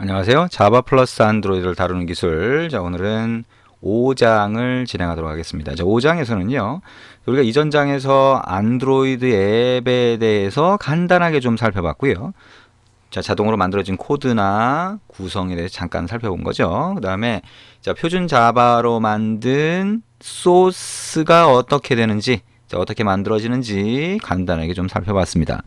안녕하세요. 자바 플러스 안드로이드를 다루는 기술. 자, 오늘은 5장을 진행하도록 하겠습니다. 자, 5장에서는요, 우리가 이전 장에서 안드로이드 앱에 대해서 간단하게 좀 살펴봤고요. 자, 자동으로 만들어진 코드나 구성에 대해서 잠깐 살펴본 거죠. 그 다음에, 자, 표준 자바로 만든 소스가 어떻게 되는지, 자, 어떻게 만들어지는지 간단하게 좀 살펴봤습니다. 자,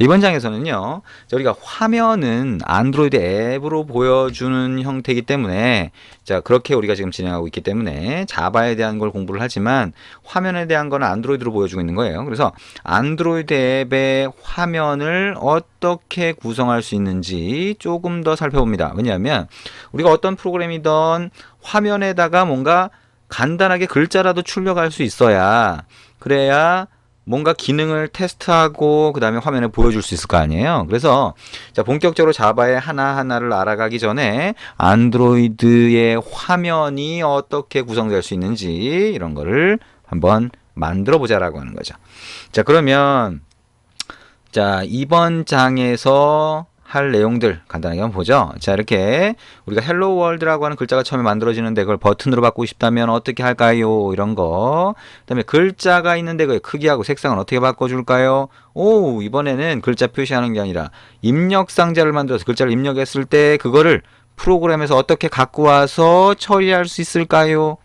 이번 장에서는요, 자, 우리가 화면은 안드로이드 앱으로 보여주는 형태이기 때문에, 자, 그렇게 우리가 지금 진행하고 있기 때문에 자바에 대한 걸 공부를 하지만 화면에 대한 거는 안드로이드로 보여주고 있는 거예요. 그래서 안드로이드 앱의 화면을 어떻게 구성할 수 있는지 조금 더 살펴봅니다. 왜냐하면 우리가 어떤 프로그램이든 화면에다가 뭔가 간단하게 글자라도 출력할 수 있어야, 그래야 뭔가 기능을 테스트하고 그 다음에 화면에 보여줄 수 있을 거 아니에요. 그래서 자, 본격적으로 자바의 하나하나를 알아가기 전에 안드로이드의 화면이 어떻게 구성될 수 있는지 이런 거를 한번 만들어 보자라고 하는 거죠. 자, 그러면 자, 이번 장에서 할 내용들 간단하게 한번 보죠. 자, 이렇게 우리가 헬로 월드라고 하는 글자가 처음에 만들어지는데 그걸 버튼으로 바꾸고 싶다면 어떻게 할까요? 이런 거. 그다음에 글자가 있는데 그 크기하고 색상은 어떻게 바꿔줄까요? 오, 이번에는 글자 표시하는 게 아니라 입력 상자를 만들어서 글자를 입력했을 때 그거를 프로그램에서 어떻게 갖고 와서 처리할 수 있을까요?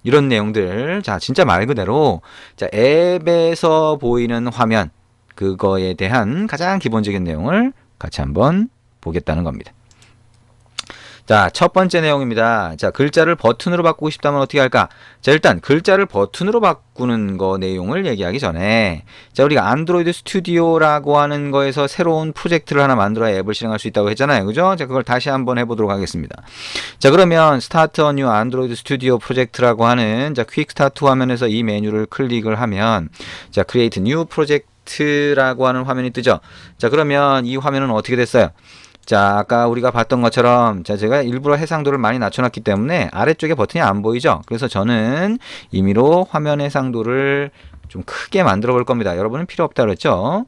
이런 내용들. 자, 진짜 말 그대로 자, 앱에서 보이는 화면 그거에 대한 가장 기본적인 내용을 같이 한번 보겠다는 겁니다. 자, 첫 번째 내용입니다. 자, 글자를 버튼으로 바꾸고 싶다면 어떻게 할까? 자, 일단 글자를 버튼으로 바꾸는 거 내용을 얘기하기 전에 자, 우리가 안드로이드 스튜디오라고 하는 거에서 새로운 프로젝트를 하나 만들어야 앱을 실행할 수 있다고 했잖아요. 그죠? 자, 그걸 다시 한번 해보도록 하겠습니다. 자, 그러면 스타트 어뉴 안드로이드 스튜디오 프로젝트라고 하는 자, 퀵 스타트 화면에서 이 메뉴를 클릭을 하면 자, 크리에이트 뉴 프로젝트라고 하는 화면이 뜨죠. 자, 그러면 이 화면은 어떻게 됐어요? 자, 아까 우리가 봤던 것처럼 자, 제가 일부러 해상도를 많이 낮춰놨기 때문에 아래쪽에 버튼이 안 보이죠. 그래서 저는 임의로 화면 해상도를 좀 크게 만들어 볼 겁니다. 여러분은 필요 없다 그랬죠.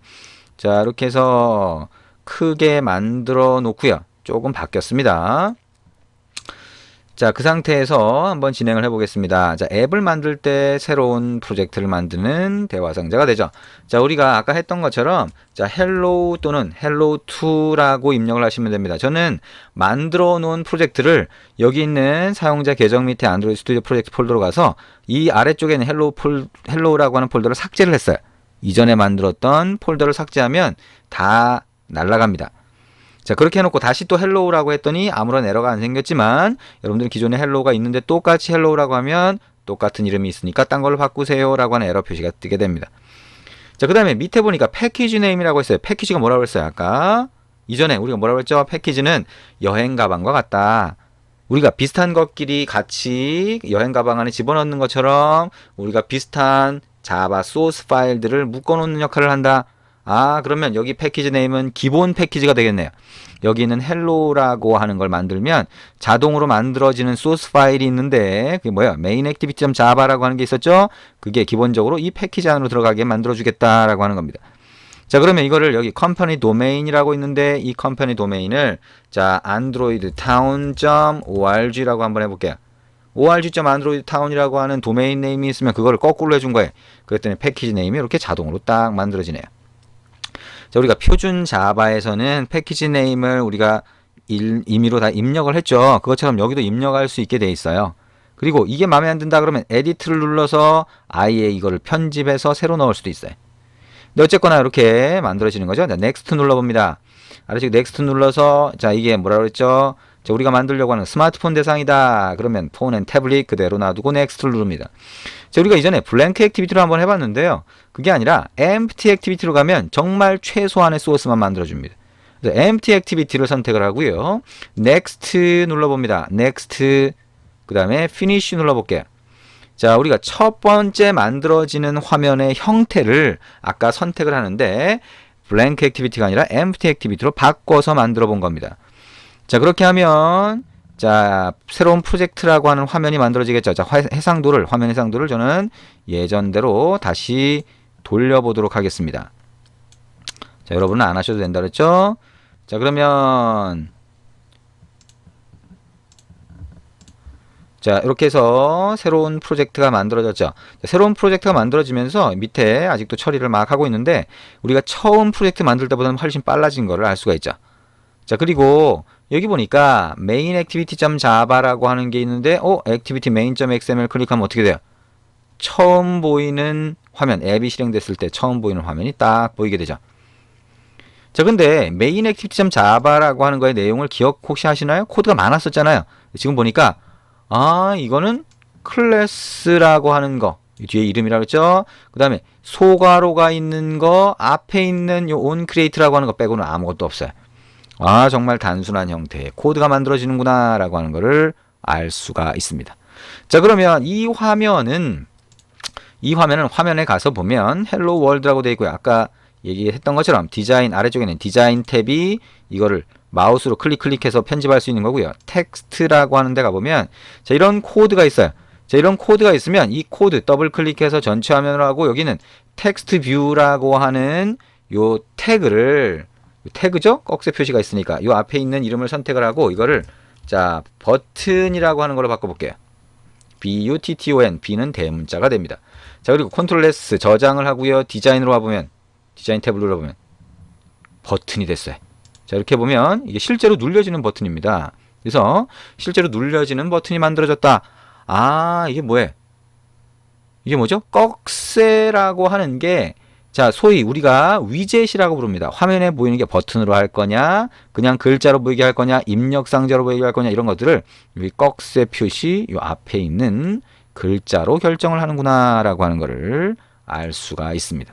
자, 이렇게 해서 크게 만들어 놓고요. 조금 바뀌었습니다. 자, 그 상태에서 한번 진행을 해보겠습니다. 자, 앱을 만들 때 새로운 프로젝트를 만드는 대화 상자가 되죠. 자, 우리가 아까 했던 것처럼 자, hello 또는 hello2라고 입력을 하시면 됩니다. 저는 만들어 놓은 프로젝트를 여기 있는 사용자 계정 밑에 안드로이드 스튜디오 프로젝트 폴더로 가서 이 아래쪽에 있는 hello라고 하는 폴더를 삭제를 했어요. 이전에 만들었던 폴더를 삭제하면 다 날아갑니다. 자, 그렇게 해놓고 다시 또 헬로우라고 했더니 아무런 에러가 안 생겼지만 여러분들 기존에 헬로우가 있는데 똑같이 헬로우라고 하면 똑같은 이름이 있으니까 딴 걸로 바꾸세요 라고 하는 에러 표시가 뜨게 됩니다. 자, 그 다음에 밑에 보니까 패키지 네임이라고 했어요. 패키지가 뭐라고 했어요? 아까 이전에 우리가 뭐라고 했죠? 패키지는 여행 가방과 같다. 우리가 비슷한 것끼리 같이 여행 가방 안에 집어넣는 것처럼 우리가 비슷한 자바 소스 파일들을 묶어놓는 역할을 한다. 아, 그러면 여기 패키지 네임은 기본 패키지가 되겠네요. 여기는 헬로라고 하는 걸 만들면 자동으로 만들어지는 소스 파일이 있는데 그게 뭐야? main activity.java라고 하는 게 있었죠? 그게 기본적으로 이 패키지 안으로 들어가게 만들어주겠다라고 하는 겁니다. 자, 그러면 이거를 여기 컴퍼니 도메인이라고 있는데 이 컴퍼니 도메인을 자, androidtown.org라고 한번 해볼게요. org.androidtown이라고 하는 도메인 네임이 있으면 그거를 거꾸로 해준 거예요. 그랬더니 패키지 네임이 이렇게 자동으로 딱 만들어지네요. 자, 우리가 표준 자바에서는 패키지 네임을 우리가 임의로 다 입력을 했죠. 그것처럼 여기도 입력할 수 있게 돼 있어요. 그리고 이게 마음에 안 든다 그러면 에디트를 눌러서 아예 이거를 편집해서 새로 넣을 수도 있어요. 근데 어쨌거나 이렇게 만들어지는 거죠. 자, 넥스트 눌러봅니다. 아래쪽 넥스트 눌러서 자, 이게 뭐라고 그랬죠? 자, 우리가 만들려고 하는 스마트폰 대상이다. 그러면 폰 앤 태블릿 그대로 놔두고 넥스트를 누릅니다. 자, 우리가 이전에 블랭크 액티비티로 한번 해봤는데요. 그게 아니라 empty 액티비티로 가면 정말 최소한의 소스만 만들어줍니다. 그래서 empty 액티비티를 선택을 하고요. next 눌러봅니다. next 그 다음에 finish 눌러볼게요. 자, 우리가 첫 번째 만들어지는 화면의 형태를 아까 선택을 하는데 blank 액티비티가 아니라 empty 액티비티로 바꿔서 만들어 본 겁니다. 자, 그렇게 하면 자, 새로운 프로젝트라고 하는 화면이 만들어지겠죠. 자, 화면 해상도를 저는 예전대로 다시 돌려보도록 하겠습니다. 자, 여러분은 안 하셔도 된다 그랬죠? 자, 그러면 자, 이렇게 해서 새로운 프로젝트가 만들어졌죠. 자, 새로운 프로젝트가 만들어지면서 밑에 아직도 처리를 막 하고 있는데 우리가 처음 프로젝트 만들 때보다는 훨씬 빨라진 거를 알 수가 있죠. 자, 그리고 여기 보니까 main activity.java라고 하는 게 있는데 activity main.xml 클릭하면 어떻게 돼요? 처음 보이는 화면, 앱이 실행됐을 때 처음 보이는 화면이 딱 보이게 되죠. 자, 근데 main activity.java라고 하는 거의 내용을 기억 혹시 하시나요? 코드가 많았었잖아요. 지금 보니까 이거는 클래스라고 하는 거, 뒤에 이름이라고 했죠. 그 다음에 소괄호가 있는 거, 앞에 있는 요 onCreate라고 하는 거 빼고는 아무것도 없어요. 정말 단순한 형태의 코드가 만들어지는구나 라고 하는 거를 알 수가 있습니다. 자, 그러면 이 화면은 화면에 가서 보면 헬로 월드라고 되어 있고요. 아까 얘기했던 것처럼 디자인 아래쪽에는 디자인 탭이 이거를 마우스로 클릭해서 편집할 수 있는 거고요. 텍스트라고 하는 데 가보면 자, 이런 코드가 있어요. 자, 이런 코드가 있으면 이 코드 더블 클릭해서 전체 화면으로 하고 여기는 텍스트 뷰라고 하는 요 태그죠? 꺽쇠 표시가 있으니까 요 앞에 있는 이름을 선택을 하고 이거를 자, 버튼이라고 하는 걸로 바꿔볼게요. button, b는 대문자가 됩니다. 자, 그리고 컨트롤 S 저장을 하고요. 디자인으로 와보면 디자인 탭을 눌러보면 버튼이 됐어요. 자, 이렇게 보면 이게 실제로 눌려지는 버튼입니다. 그래서 실제로 눌려지는 버튼이 만들어졌다. 이게 뭐예요? 이게 뭐죠? 꺽쇠라고 하는 게 자, 소위 우리가 위젯이라고 부릅니다. 화면에 보이는 게 버튼으로 할 거냐, 그냥 글자로 보이게 할 거냐, 입력상자로 보이게 할 거냐 이런 것들을 이 꺽쇠 표시 이 앞에 있는 글자로 결정을 하는구나 라고 하는 것을 알 수가 있습니다.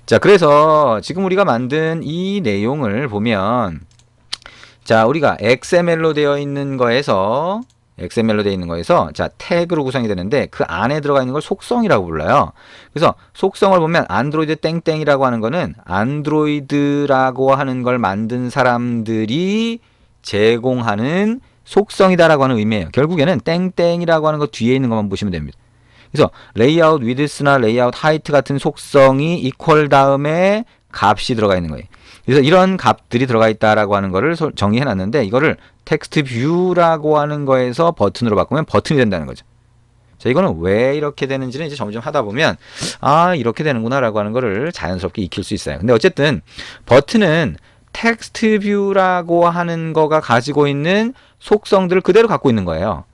자, 그래서 지금 우리가 만든 이 내용을 보면 자, 우리가 XML로 되어 있는 거에서 자, 태그로 구성이 되는데 그 안에 들어가 있는 걸 속성이라고 불러요. 그래서 속성을 보면 안드로이드 땡땡이라고 하는 거는 안드로이드라고 하는 걸 만든 사람들이 제공하는 속성이다라고 하는 의미예요. 결국에는 땡땡이라고 하는 거 뒤에 있는 것만 보시면 됩니다. 그래서 레이아웃 위드스나 레이아웃 하이트 같은 속성이 이퀄 다음에 값이 들어가 있는 거예요. 그래서 이런 값들이 들어가 있다라고 하는 거를 정의해 놨는데 이거를 텍스트 뷰라고 하는 거에서 버튼으로 바꾸면 버튼이 된다는 거죠. 자, 이거는 왜 이렇게 되는지는 이제 점점 하다 보면 이렇게 되는구나라고 하는 거를 자연스럽게 익힐 수 있어요. 근데 어쨌든 버튼은 텍스트 뷰라고 하는 거가 가지고 있는 속성들을 그대로 갖고 있는 거예요.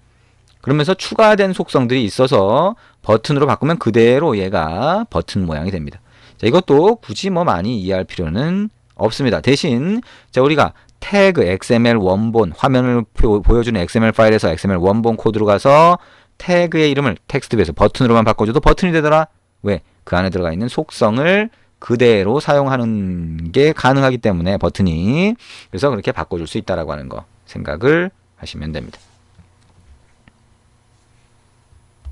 그러면서 추가된 속성들이 있어서 버튼으로 바꾸면 그대로 얘가 버튼 모양이 됩니다. 자, 이것도 굳이 많이 이해할 필요는 없습니다. 대신 자, 우리가 태그 XML 원본 화면을 보여주는 XML 파일에서 XML 원본 코드로 가서 태그의 이름을 텍스트뷰에서 버튼으로만 바꿔줘도 버튼이 되더라. 왜? 그 안에 들어가 있는 속성을 그대로 사용하는 게 가능하기 때문에 버튼이 그래서 그렇게 바꿔줄 수 있다라고 하는 거 생각을 하시면 됩니다.